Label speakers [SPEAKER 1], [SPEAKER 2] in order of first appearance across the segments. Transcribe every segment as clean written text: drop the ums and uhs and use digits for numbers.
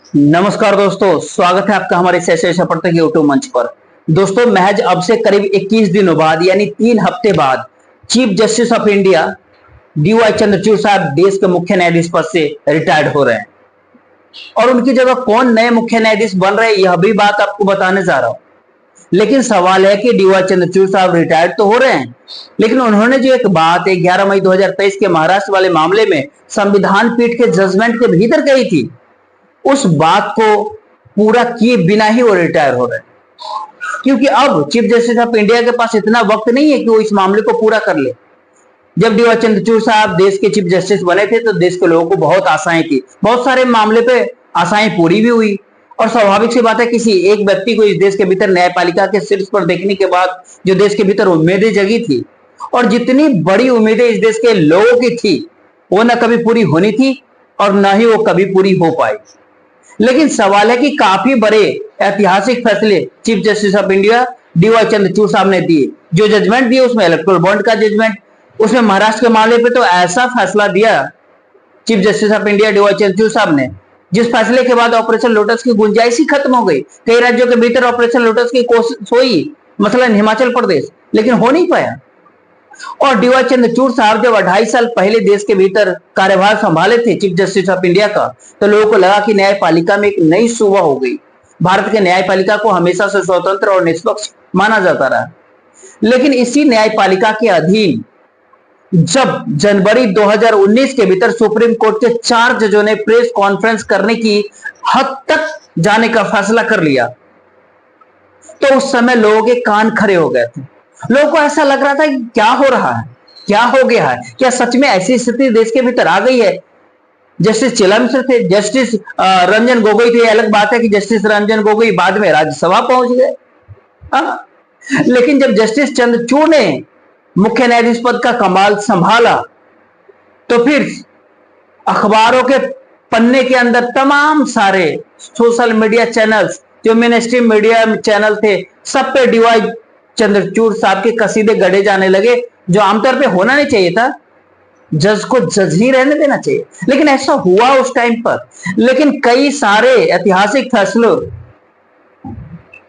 [SPEAKER 1] नमस्कार दोस्तों, स्वागत है आपका हमारे सफलता के यूट्यूब मंच पर। दोस्तों, महज अब से करीब 21 दिनों बाद यानी 3 हफ्ते बाद chief justice of India DY Chandrachud साहब देश के मुख्य न्यायाधीश पद से रिटायर्ड हो रहे हैं और उनकी जगह कौन नए मुख्य न्यायाधीश बन रहे हैं, यह भी बात आपको बताने जा रहा हूं। लेकिन सवाल है कि डीवाई चंद्रचूड़ साहब रिटायर्ड तो हो रहे हैं, लेकिन उन्होंने जो एक बात 11 मई 2023 के महाराष्ट्र वाले मामले में संविधान पीठ के जजमेंट के भीतर कही थी, उस बात को पूरा किए बिना ही वो रिटायर हो रहे हैं। क्योंकि अब चीफ जस्टिस ऑफ इंडिया के पास इतना वक्त नहीं है कि वो इस मामले को पूरा कर ले। जब डीवाई चंद्रचूड़ साहब देश के चीफ जस्टिस बने थे तो देश के लोगों को बहुत आशाएं थी, बहुत सारे मामले पे आशाएं पूरी भी हुई। और स्वाभाविक सी बात है, किसी एक व्यक्ति को इस देश के भीतर न्यायपालिका के शीर्ष पर देखने के बाद जो देश के भीतर उम्मीदें जगी थी, और जितनी बड़ी उम्मीदें इस देश के लोगों की थी, वो न कभी पूरी होनी थी और न ही वो कभी पूरी हो पाई। लेकिन सवाल है कि काफी बड़े ऐतिहासिक फैसले chief justice of India DY Chandrachud साहब ने दिए। जो जजमेंट दिए उसमें इलेक्टोरल बॉन्ड का जजमेंट, उसमें महाराष्ट्र के मामले पे तो ऐसा फैसला दिया chief justice of India DY Chandrachud साहब ने, जिस फैसले के बाद ऑपरेशन लोटस की गुंजाइश ही खत्म हो गई। कई राज्यों के भीतर ऑपरेशन लोटस की कोशिश हुई, मसलन हिमाचल प्रदेश, लेकिन हो नहीं पाया। और डीवाई चंद्रचूड़ साहब जब 2.5 साल पहले देश के भीतर कार्यभार संभाले थे चीफ जस्टिस ऑफ इंडिया का, तो लोगों को लगा कि न्यायपालिका में एक नई सुबह हो गई। भारत के न्यायपालिका को हमेशा से स्वतंत्र और निष्पक्ष माना जाता रहा, लेकिन इसी न्यायपालिका के अधीन जब जनवरी 2019 के भीतर सुप्रीम कोर्ट के 4 जजों ने प्रेस कॉन्फ्रेंस करने की हद तक जाने का फैसला कर लिया, तो उस समय लोगों के कान खड़े हो गए थे। लोगों को ऐसा लग रहा था कि क्या हो रहा है, क्या हो गया है, क्या सच में ऐसी स्थिति देश के भीतर आ गई है। जस्टिस चिदम्बरम थे, जस्टिस रंजन गोगोई थे। अलग बात है कि जस्टिस रंजन गोगोई बाद में राज्यसभा पहुंच गए, लेकिन जब जस्टिस चंद्रचूड़ ने मुख्य न्यायाधीश पद का कमाल संभाला, तो फिर अखबारों के पन्ने के अंदर तमाम सारे सोशल मीडिया चैनल्स, जो मेन स्ट्रीम मीडिया चैनल थे, सब पे डीवाई चंद्रचूड़ साहब के कसीदे गढ़े जाने लगे, जो आमतौर पे होना नहीं चाहिए था। जज को जज ही रहने देना चाहिए, लेकिन ऐसा हुआ उस टाइम पर। लेकिन कई सारे ऐतिहासिक फैसलों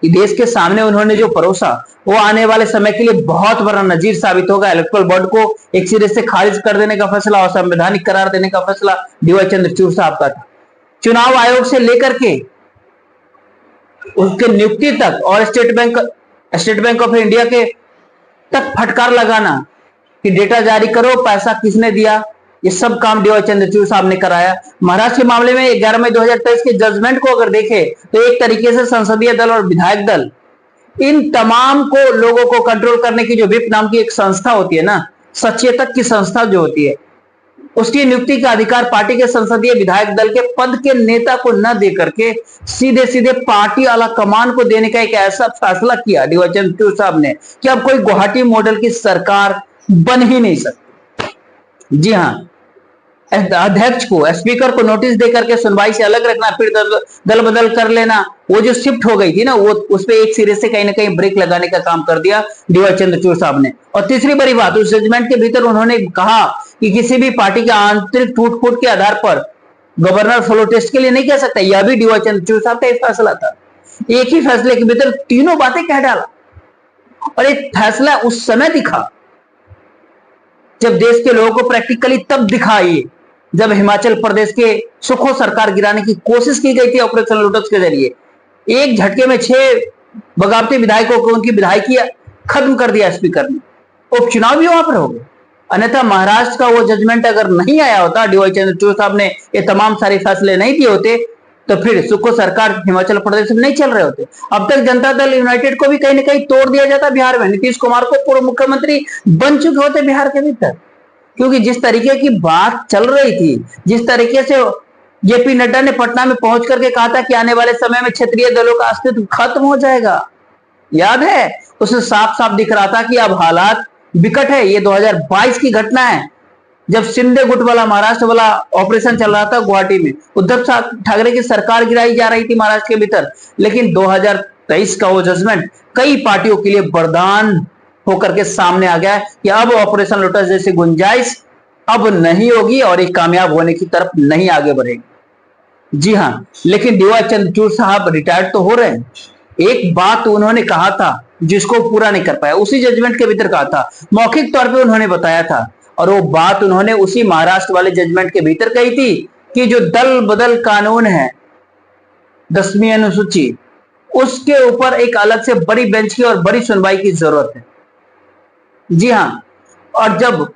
[SPEAKER 1] देश के सामने उन्होंने जो परोसा, वो आने वाले समय के लिए बहुत बड़ा नजीर साबित होगा। इलेक्टोरल बॉन्ड को एक सिरे से खारिज कर देने का फैसला और संवैधानिक करार देने का फैसला डीवाई चंद्रचूड़ साहब का था। चुनाव आयोग से लेकर के उसके नियुक्ति तक और स्टेट बैंक ऑफ इंडिया के तक फटकार लगाना कि डेटा जारी करो, पैसा किसने दिया, ये सब काम डीवाई चंद्रचूड़ साहब ने कराया। महाराष्ट्र के मामले में 11 मई 2023 के जजमेंट को अगर देखें तो एक तरीके से संसदीय दल और विधायक दल, इन तमाम को लोगों को कंट्रोल करने की जो विप नाम की एक संस्था होती है ना, सचेतक की संस्था जो होती है, उसकी नियुक्ति का अधिकार पार्टी के संसदीय विधायक दल के पद के नेता को न दे करके सीधे सीधे पार्टी आला कमान को देने का एक ऐसा फैसला किया डीवाई चंद्रचूड़ साहब ने कि अब कोई गुवाहाटी मॉडल की सरकार बन ही नहीं सकती। जी हां, अध्यक्ष को, स्पीकर को नोटिस देकर के सुनवाई से अलग रखना, फिर दल बदल कर लेना, वो जो शिफ्ट हो गई थी ना, वो उस पे एक सिरे से कहीं ना कहीं ब्रेक लगाने का काम कर दिया डीवाई चंद्रचूड़ साहब ने। और तीसरी बड़ी बात, उस जजमेंट के भीतर उन्होंने कहा कि किसी भी पार्टी के आंतरिक टूट फूट के आधार पर गवर्नर फ्लो टेस्ट के लिए नहीं कह सकता। यह भी डीवाई चंद्रचूड़ साहब का एक फैसला था। एक ही फैसले के भीतर तीनों बातें कह डाला, और एक फैसला उस समय दिखा जब देश के लोगों को प्रैक्टिकली तब दिखाई जब हिमाचल प्रदेश के सुखो सरकार गिराने की कोशिश की गई थी ऑपरेशन लोटस के जरिए। एक झटके में 6 बगावती विधायकों को उनकी विधायकी खत्म कर दिया स्पीकर ने। उपचुनाव भी वहां पर हो गए। अन्यथा महाराष्ट्र का वो जजमेंट अगर नहीं आया होता, डीवाई चंद्रचूड़ साहब ने ये तमाम सारे फैसले नहीं दिए होते, तो फिर सुखो सरकार हिमाचल प्रदेश में नहीं चल रहे होते। अब तक जनता दल यूनाइटेड को भी कहीं ना कहीं तोड़ दिया जाता बिहार में। नीतीश कुमार को पूर्व मुख्यमंत्री बन चुके होते बिहार के भीतर, क्योंकि जिस तरीके की बात चल रही थी, जिस तरीके से जेपी नड्डा ने पटना में पहुंच करके कहा था कि आने वाले समय में क्षेत्रीय दलों का अस्तित्व खत्म हो जाएगा, याद है? उससे साफ साफ दिख रहा था कि अब हालात विकट है। ये 2022 की घटना है, जब शिंदे गुट वाला महाराष्ट्र वाला ऑपरेशन चल रहा था गुवाहाटी में। उद्धव ठाकरे की सरकार गिराई जा रही थी महाराष्ट्र के भीतर, लेकिन 2023 का वो जजमेंट कई पार्टियों के लिए वरदान होकर के सामने आ गया कि अब ऑपरेशन लोटस जैसी गुंजाइश अब नहीं होगी और एक कामयाब होने की तरफ नहीं आगे बढ़ेगी। जी हाँ, लेकिन डीवाई चंद्रचूड़ साहब रिटायर्ड तो हो रहे हैं। एक बात उन्होंने कहा था जिसको पूरा नहीं कर पाया, उसी जजमेंट के भीतर कहा था, मौखिक तौर पे उन्होंने बताया था, और वो बात उन्होंने उसी महाराष्ट्र वाले जजमेंट के भीतर कही थी कि जो दल बदल कानून है 10वीं अनुसूची, उसके ऊपर एक अलग से बड़ी बेंच की और बड़ी सुनवाई की जरूरत है। जी हाँ, और जब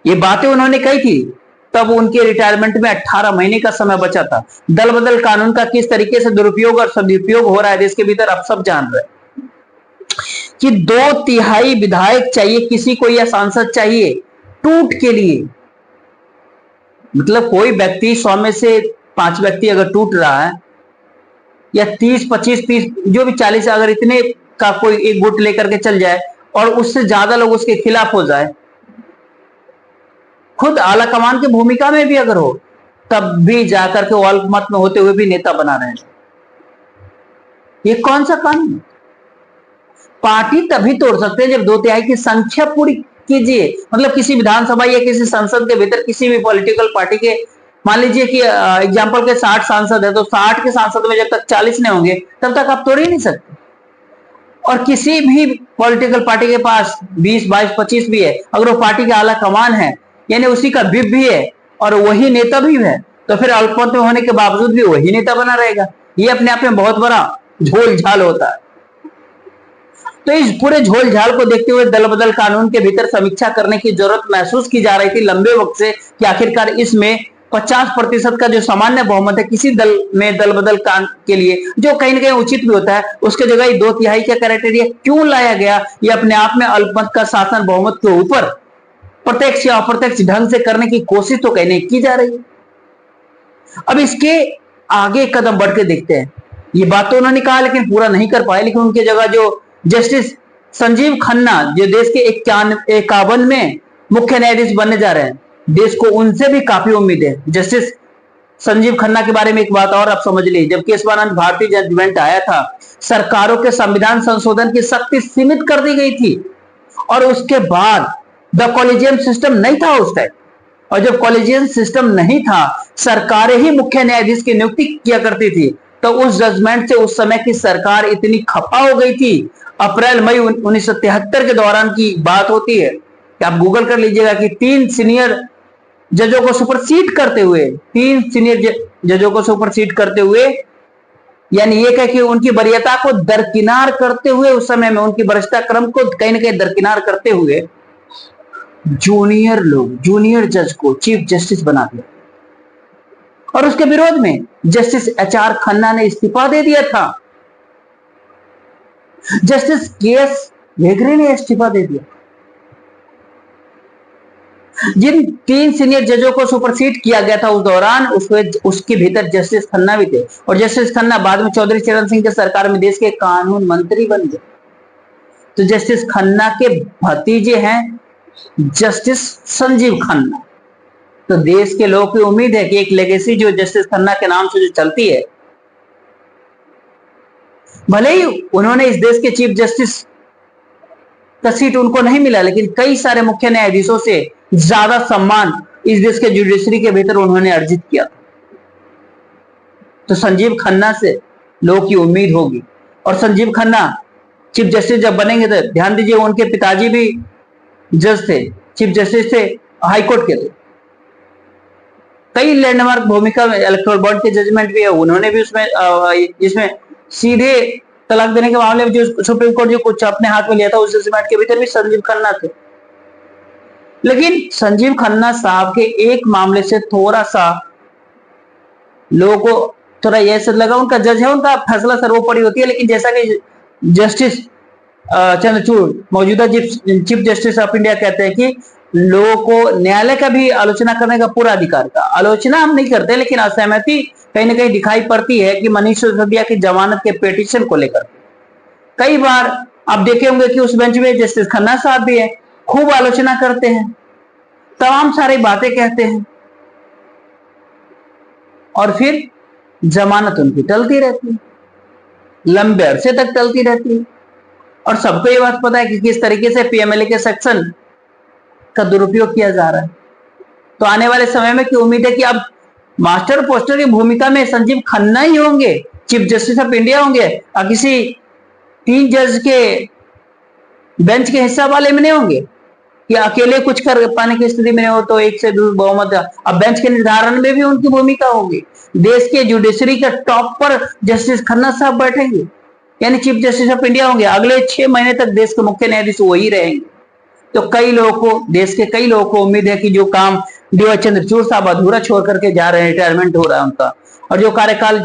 [SPEAKER 1] ये बातें उन्होंने कही थी तब उनके रिटायरमेंट में 18 महीने का समय बचा था। दल बदल कानून का किस तरीके से दुरुपयोग और सदुपयोग हो रहा है देश के भीतर आप सब जान रहे हैं कि 2/3 विधायक चाहिए किसी को, या सांसद चाहिए टूट के लिए। मतलब कोई व्यक्ति 100 में से 5 व्यक्ति अगर टूट रहा है, या 30 25 30 जो भी 40, अगर इतने का कोई एक गुट लेकर के चल जाए और उससे ज्यादा लोग उसके खिलाफ हो जाए, खुद आला कमान की भूमिका में भी अगर हो, तब भी जाकर के अल्प मत में होते हुए भी नेता बना रहे हैं। ये कौन सा कानून? पार्टी तभी तोड़ सकते हैं जब 2/3 की संख्या पूरी कीजिए। मतलब किसी विधानसभा या किसी संसद के भीतर किसी भी पॉलिटिकल पार्टी के, मान लीजिए कि एग्जाम्पल के 60 सांसद है, तो 60 के सांसद में जब तक 40 नहीं होंगे तब तक आप तोड़ ही नहीं सकते। और किसी भी पॉलिटिकल पार्टी के पास 20 22 25 भी है, अगर वो पार्टी का आला कमान है, यानी उसी का विप भी है और वही नेता भी है, तो फिर अल्पमत में होने के बावजूद भी वही नेता बना रहेगा। ये अपने आप में बहुत बड़ा झोल झाल होता है। तो इस पूरे झोल झाल को देखते हुए दल बदल कानून के भीतर समीक्षा करने की जरूरत महसूस की जा रही थी लंबे वक्त से, कि आखिरकार इसमें 50% का जो सामान्य बहुमत है किसी दल में दल बदल कानून के लिए, जो कहीं ना कहीं उचित भी होता है, उसके जगह 2/3 का क्राइटेरिया क्यों लाया गया? ये अपने आप में अल्पमत का शासन बहुमत के ऊपर प्रत्यक्ष या अप्रत्यक्ष ढंग से करने की कोशिश तो कहने की जा रही है। अब इसके आगे कदम बढ़ के देखते हैं। ये बात तो उन्होंने कहा लेकिन पूरा नहीं कर पाए, लेकिन उनकी जगह जो जस्टिस संजीव खन्ना, जो देश के 51वें मुख्य न्यायाधीश बनने जा रहे हैं, देश को उनसे भी काफी उम्मीद है। जस्टिस संजीव खन्ना के बारे में एक बात और आप समझ लीजिए, जब केशवानंद भारती जजमेंट आया था, सरकारों के संविधान संशोधन की शक्ति सीमित कर दी गई थी, और उसके बाद द कॉलेजियम सिस्टम नहीं था उस टाइम, और जब कॉलेजियम सिस्टम नहीं था, सरकारें ही मुख्य न्यायाधीश की नियुक्ति किया करती थी। तो उस जजमेंट से उस समय की सरकार इतनी खपा हो गई थी। अप्रैल मई 1973 के दौरान की बात होती है कि आप गूगल कर लीजिएगा कि 3 सीनियर जजों को सुपरसीड करते हुए, 3 सीनियर जजों को सुपरसीड करते हुए, यानी ये कह कि उनकी वरीयता को दरकिनार करते हुए, उस समय में उनकी वरिष्ठता क्रम को कहीं ना कहीं दरकिनार करते हुए जूनियर जज को चीफ जस्टिस बना दिया, और उसके विरोध में जस्टिस HR खन्ना ने इस्तीफा दे दिया था। जस्टिस KS हेगड़े ने इस्तीफा दे दिया। जिन 3 सीनियर जजों को सुपरसीड किया गया था उस दौरान, उसके भीतर जस्टिस खन्ना भी थे, और जस्टिस खन्ना बाद में चौधरी चरण सिंह के सरकार में देश के कानून मंत्री बन गए। तो जस्टिस खन्ना के भतीजे हैं जस्टिस संजीव खन्ना। तो देश के लोगों की उम्मीद है कि एक लेगेसी जो जस्टिस खन्ना के नाम से जो चलती है, भले ही उन्होंने इस देश के चीफ जस्टिस का सीट उनको नहीं मिला, लेकिन कई सारे मुख्य न्यायाधीशों से ज्यादा सम्मान इस देश के जुडिशरी के भीतर उन्होंने अर्जित किया। तो संजीव खन्ना से लोगों की उम्मीद होगी, और संजीव खन्ना चीफ जस्टिस जब बनेंगे तो ध्यान दीजिए, उनके पिताजी भी जज थे, चीफ जस्टिस थे हाईकोर्ट के थे। कई लैंडमार्क भूमिका में इलेक्टोरल बॉन्ड के जजमेंट भी है, उन्होंने भी उसमें जिसमें सीधे तलाक देने के मामले में जो सुप्रीम कोर्ट जो कुछ अपने हाथ में लिया था, उस जजमेंट के भीतर भी संजीव खन्ना थे। लेकिन संजीव खन्ना साहब के एक मामले से थोड़ा सा लोगों को थोड़ा यह लगा, उनका जज है, उनका फैसला सर्वोपरि होती है, लेकिन जैसा कि जस्टिस चंद्रचूड़ मौजूदा चीफ जस्टिस ऑफ इंडिया कहते हैं कि लोगों को न्यायालय का भी आलोचना करने का पूरा अधिकार था। आलोचना हम नहीं करते, लेकिन असहमति कहीं ना कहीं दिखाई पड़ती है कि मनीष सिसोदिया की जमानत के पिटीशन को लेकर। कई बार आप देखे होंगे कि उस बेंच में जस्टिस खन्ना साहब भी है, खूब आलोचना करते हैं, तमाम सारी बातें कहते हैं, और फिर जमानत उनकी टलती रहती है, लंबे अरसे तक टलती रहती है। और सबको ये बात पता है कि किस तरीके से PMLA के सेक्शन का दुरुपयोग किया जा रहा है। तो आने वाले समय में की उम्मीद है कि अब मास्टर पोस्टर की भूमिका में संजीव खन्ना ही होंगे, चीफ जस्टिस ऑफ इंडिया होंगे, और किसी 3 जज के बेंच के हिस्सा वाले में नहीं होंगे, या अकेले कुछ कर पाने की स्थिति में हो तो 1 से 2 बहुमत। अब बेंच के निर्धारण में भी उनकी भूमिका होगी। देश के जुडिशरी के टॉप पर जस्टिस खन्ना साहब बैठेंगे, यानी चीफ जस्टिस ऑफ इंडिया होंगे। अगले 6 महीने तक देश के मुख्य न्यायाधीश वही रहेंगे। तो कई लोगों को, देश के कई लोगों को उम्मीद है कि जो काम डीवाई चंद्रचूड़ साहब अधूरा छोड़ करके जा रहे हैं, रिटायरमेंट हो रहा है उनका, और जो कार्यकाल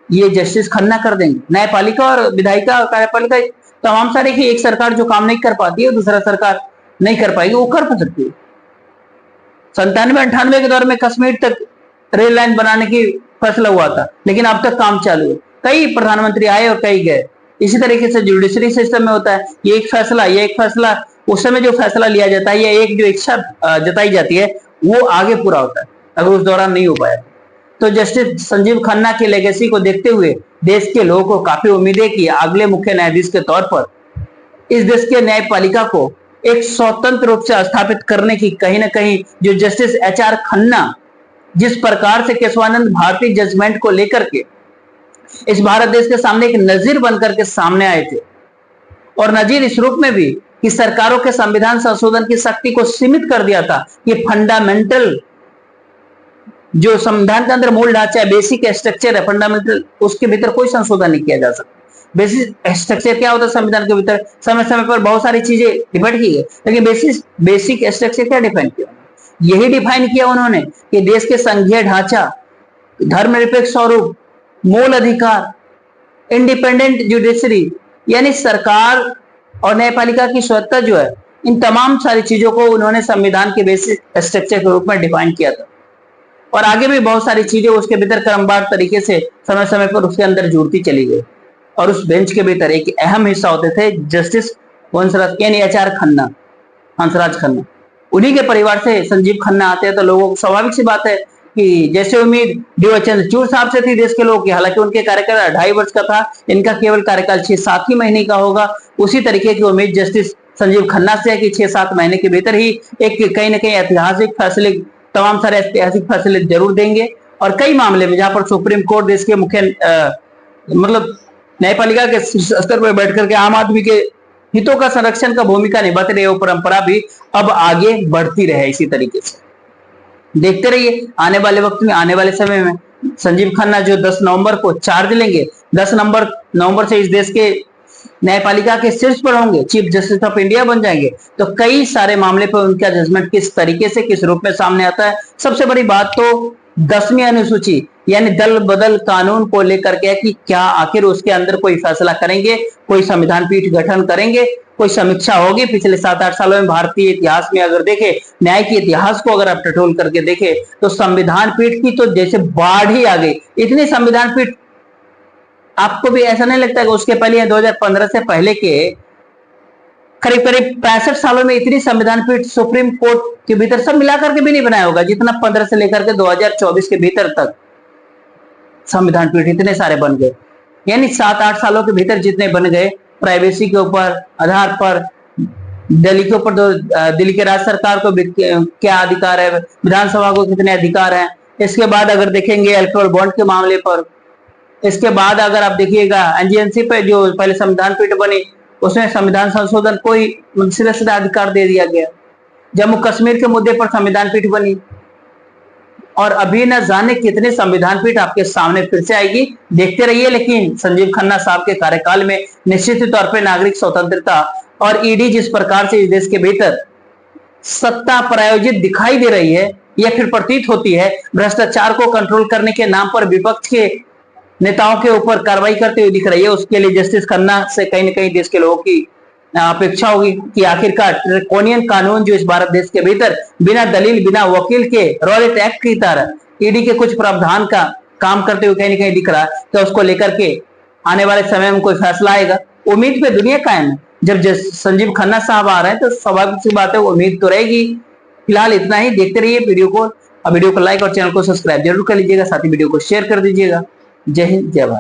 [SPEAKER 1] जस्टिस खन्ना कर देंगे। न्यायपालिका और विधायिका कार्यपालिका तमाम सारे की एक सरकार जो काम नहीं कर पाती है दूसरा सरकार नहीं कर पाएगी, वो कर सकती है। 97-98 के दौर में कश्मीर तक रेल लाइन बनाने की फैसला हुआ था, लेकिन अब तक काम चालू है। कई प्रधानमंत्री आए और कई गए। इसी तरीके से जुडिशरी सिस्टम में होता है, ये एक फैसला उस समय जो फैसला लिया जाता है, या एक जो इच्छा जताई जाती है वो आगे पूरा होता है, अगर उस दौरान नहीं हो पाया। तो जस्टिस संजीव खन्ना की लेगेसी को देखते हुए देश के लोगों को काफी उम्मीद है कि अगले मुख्य न्यायाधीश के तौर पर इस देश के न्यायपालिका को एक स्वतंत्र रूप से स्थापित करने की कहीं ना कहीं जो जस्टिस HR खन्ना जिस प्रकार से केशवानंद भारती जजमेंट को लेकर के इस भारत देश के सामने एक नजीर बनकर के सामने आए थे, और नजीर इस रूप में भी कि सरकारों के संविधान संशोधन की शक्ति को सीमित कर दिया था। ये फंडामेंटल जो संविधान के अंदर मूल ढांचा है, बेसिक स्ट्रक्चर है, फंडामेंटल, उसके भीतर कोई संशोधन नहीं किया जा सकता। बेसिक स्ट्रक्चर क्या होता है संविधान के भीतर? समय समय पर बहुत सारी चीजें डिफाइन की गई, लेकिन बेसिक स्ट्रक्चर क्या डिफाइन किया? यही डिफाइन किया उन्होंने कि देश के संघीय ढांचा, धर्मनिरपेक्ष स्वरूप, मूल अधिकार, इंडिपेंडेंट जुडिशरी, यानी सरकार और न्यायपालिका की स्वतंत्रता जो है, इन तमाम सारी चीजों को उन्होंने संविधान के बेसिक स्ट्रक्चर के रूप में डिफाइन किया था। और आगे भी बहुत सारी चीजें उसके भीतर क्रमबद्ध तरीके से समय समय पर उसके अंदर जुड़ती चली गई। और उस बेंच के भीतर एक अहम हिस्सा होते थे जस्टिस HR खन्ना, हंसराज खन्ना। उन्हीं के परिवार से संजीव खन्ना आते हैं, तो लोगों को स्वाभाविक सी बात है कि जैसे उम्मीद डीवाई चंद्रचूड़ साहब से थी देश के लोगों की, हालांकि उनके कार्यकाल 2.5 वर्ष का था, इनका केवल कार्यकाल 6-7 ही महीने का होगा, उसी तरीके की उम्मीद जस्टिस संजीव खन्ना से है कि 6-7 महीने के भीतर ही एक कहीं ना कहीं ऐतिहासिक फैसले, तमाम सारे ऐतिहासिक फैसले जरूर देंगे। और कई मामले में जहां पर सुप्रीम कोर्ट देश के मुख्य मतलब न्यायपालिका के स्तर पर बैठ करके आम आदमी के हितों का संरक्षण का भूमिका निभाते रहे, वो परंपरा भी अब आगे बढ़ती रहे। इसी तरीके से देखते रहिए आने वाले वक्त में, आने वाले समय में संजीव खन्ना जो 10 नवंबर को चार्ज लेंगे, 10 नवंबर से इस देश के न्यायपालिका के शीर्ष पर होंगे, चीफ जस्टिस ऑफ इंडिया बन जाएंगे, तो कई सारे मामले पर उनका जजमेंट किस तरीके से, किस रूप में सामने आता है। सबसे बड़ी बात तो 10वीं अनुसूची यानी दल बदल कानून को लेकर के कि क्या आखिर उसके अंदर कोई फैसला करेंगे, कोई संविधान पीठ गठन करेंगे, कोई समीक्षा होगी। पिछले 7-8 सालों में भारतीय इतिहास में अगर देखें, न्याय के इतिहास को अगर आप टटोल करके देखें, तो संविधान पीठ की तो जैसे बाढ़ ही आ गई। इतनी संविधान पीठ, आपको भी ऐसा नहीं लगता कि उसके पहले 2015 से पहले के करीब 65 सालों में इतनी संविधान पीठ सुप्रीम कोर्ट के भीतर सब मिलाकर के भी नहीं बनाया होगा, जितना 15 से लेकर के 2024 के भीतर तक संविधान पीठ इतने सारे बन गए। यानी 7-8 सालों के भीतर जितने बन गए, प्राइवेसी के ऊपर आधार पर, दिल्ली के ऊपर, दिल्ली के राज्य सरकार को क्या अधिकार है, विधानसभा को कितने अधिकार हैं। इसके बाद अगर देखेंगे इलेक्टोरल बॉन्ड के मामले पर, इसके बाद अगर आप देखिएगा एनजीएनसी पे जो पहले संविधान पीठ बनी, उसमें संविधान संशोधन कोई सीधा सीधा अधिकार दे दिया गया। जम्मू कश्मीर के मुद्दे पर संविधान पीठ बनी, और अभी न जाने कितने संविधान पीठ आपके सामने फिर से आएगी। देखते रहिए। लेकिन संजीव खन्ना साहब के कार्यकाल में निश्चित तौर पर नागरिक स्वतंत्रता और ईडी जिस प्रकार से इस देश के भीतर सत्ता प्रायोजित दिखाई दे रही है, या फिर प्रतीत होती है, भ्रष्टाचार को कंट्रोल करने के नाम पर विपक्ष के नेताओं के ऊपर कार्रवाई करते हुए दिख रही है, उसके लिए जस्टिस खन्ना से कहीं ना कहीं देश के लोगों की अपेक्षा होगी कि आखिरकार ड्रैकोनियन कानून जो इस भारत देश के भीतर बिना दलील, बिना वकील के रॉलेट एक्ट की तरह ईडी के कुछ प्रावधान का काम करते हुए कहीं ना कहीं दिख रहा है, तो उसको लेकर के आने वाले समय में कोई फैसला आएगा। उम्मीद पे दुनिया कायम है। जब संजीव खन्ना साहब आ रहे हैं तो स्वाभाविक सी बात है, उम्मीद तो रहेगी। फिलहाल इतना ही। देखते रहिए वीडियो को, वीडियो को लाइक और चैनल को सब्सक्राइब जरूर कर लीजिएगा, साथ ही वीडियो को शेयर कर दीजिएगा। जय हिंद, जय भारत।